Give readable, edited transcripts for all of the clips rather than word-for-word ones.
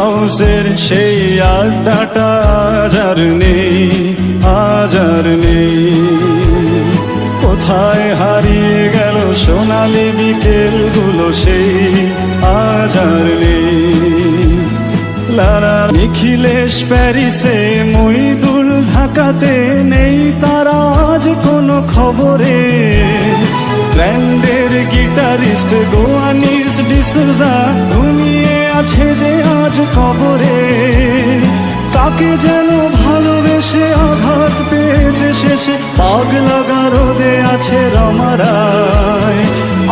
হাউসের সেই আড্ডাটা আজ আর নেই, আজ আর নেই। কোথায় হারিয়ে গেল সোনালি বিকেলগুলো সেই আজ আর নেই। লারা নিখিলেশ প্যারিসে, মইদুল ঢাকাতে, নেই তারা আজ কোনো খবরে। ব্র্যান্ডের গিটারিস্ট গোয়ানিজ ডিসুজা ঘুমিয়ে আছে যে আজ কবরে। তাকে যেন ভালোবেসে আঘাত পেয়েছে শেষে, পাগলা গারদে আছে রমারায়।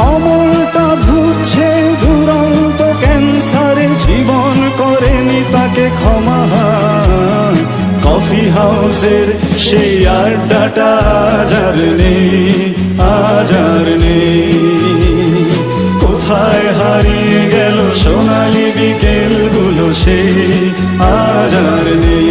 অমলটা ধুচ্ছে দুরন্ত ক্যান্সারে, জীবন করেনি তাকে ক্ষমা। কফি হাউসের সেই আড্ডাটা আজ আর নেই, আজ আর নেই। কোথায় হারিয়ে গেল সোনালি বিকেলগুলো সেই আজ আর নেই।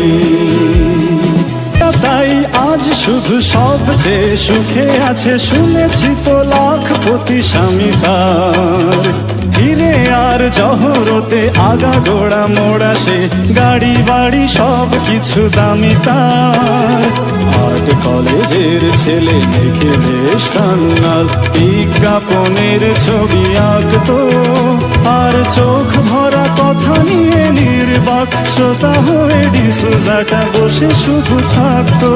তাই আজ শুধু সবচেয়ে সুখে আছে, শুনেছি তো লাখপতি স্বামী তার। হিরে আর জহরতে আগা গোড়া মোড়া সে, গাড়ি বাড়ি সব কিছু দামি তার। আর্ট কলেজের ছেলে নিখিলেশ সান্যাল বিজ্ঞাপনের ছবি আঁকতো, আর চোখ ভরা কথা নিয়ে নির্বাক শ্রোতা হয়ে ডিসুজাটা বসে শুধু থাকতো।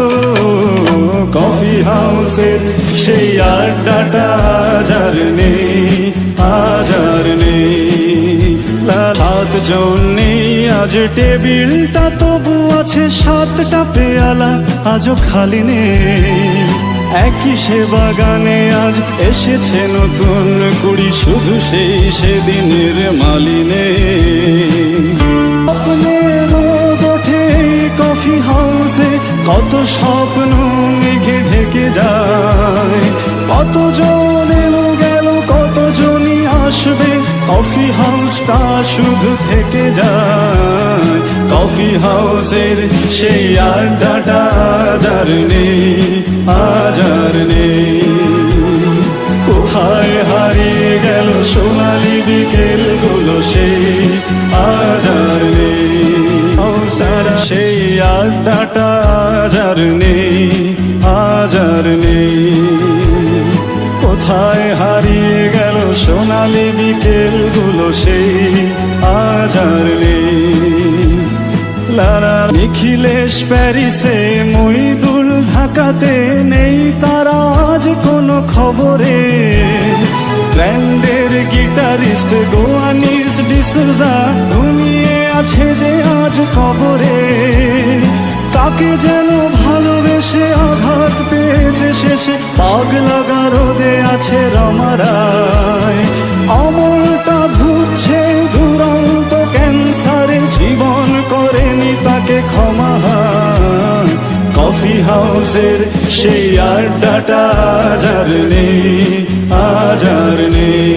কফি হাউসের সেই আড্ডাটা আজ আর নেই, আজ আর নেই। লালাত জন্যে আজ টেবিলটা তবু আছে, 7টা পেয়ালা আজও খালি নেই। একই সে বাগানে আজ এসেছে নতুন কুড়ি, শুধু সেই সেদিনের মালিনে। স্বপ্নের রোদ ওঠে কফি হাউসে, কত স্বপ্ন মেঘে ঢেকে যায়। কতজন এলো গেল, কতজনই আসবে, কফি হাউসটা শুধু থেকে যায়। কফি হাউসের সেই আড্ডাটা আজ আর নেই, আজ আর নেই। কোথায় হারিয়ে গেল সোনালি বিকেলগুলো সেই আজ আর নেই। সারা সেই আড্ডাটা আজ আর নেই, আজ আর নেই। কোথায় হারিয়ে গেল সোনালি বিকেলগুলো সেই আজ আর নেই। লারা নিখিলেশ প্যারিসে, মইদুল ঢাকাতে, নেই তারা আজ কোনো খবরে। ব্র্যান্ডের গিটারিস্ট গোয়ানিজ ডিসুজা ঘুমিয়ে আছে যে আজ কবরে। তাকে যেন ভালোবেসে আঘাত পেয়েছে শেষে, পাগলা গারদে আছে রমারায়। অমলটা ধুচ্ছে দুরন্ত ক্যান্সারে, জীবন করেনি তাকে ক্ষমা। কফি হাউসের সেই আড্ডাটা আজ আর নেই, আজ আর নেই।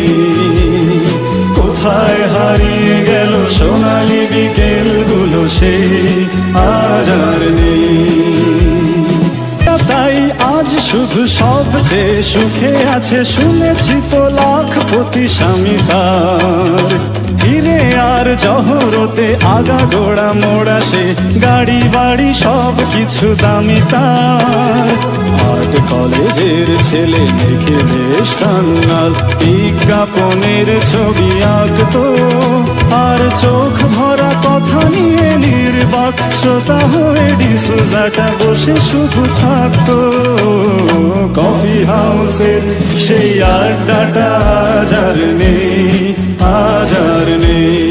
কোথায় হারিয়ে গেল সোনালি বিকেলগুলো সেই আজ আর নেই। তাই আজ শুধু সবচেয়ে সুখে আছে, শুনেছি তো লাখপতি স্বামী তার। হিরে আর জহরতে আগা গোড়া মোড়া সে, গাড়ি বাড়ি সব কিছু দামি তার। আর্ট কলেজের ছেলে নিখিলেশ সান্যাল বিজ্ঞাপনের ছবি আঁকতো, আর চোখ ভরা কথা নিয়ে নির্বাক শ্রোতা হয়ে ডিসুজাটা বসে শুধু থাকতো। কফি হাউসের সেই আড্ডাটা আজ আর নেই, আজ আর নেই।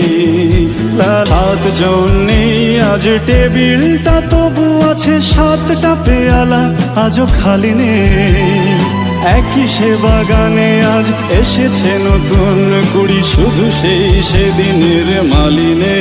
লালাত জন্যে আজ টেবিলটা তবু আছে, 7টা পেয়ালা আজও খালি নেই। একই সে বাগানে আজ এসেছে নতুন কুড়ি, শুধু সেই সেদিনের মালিনে।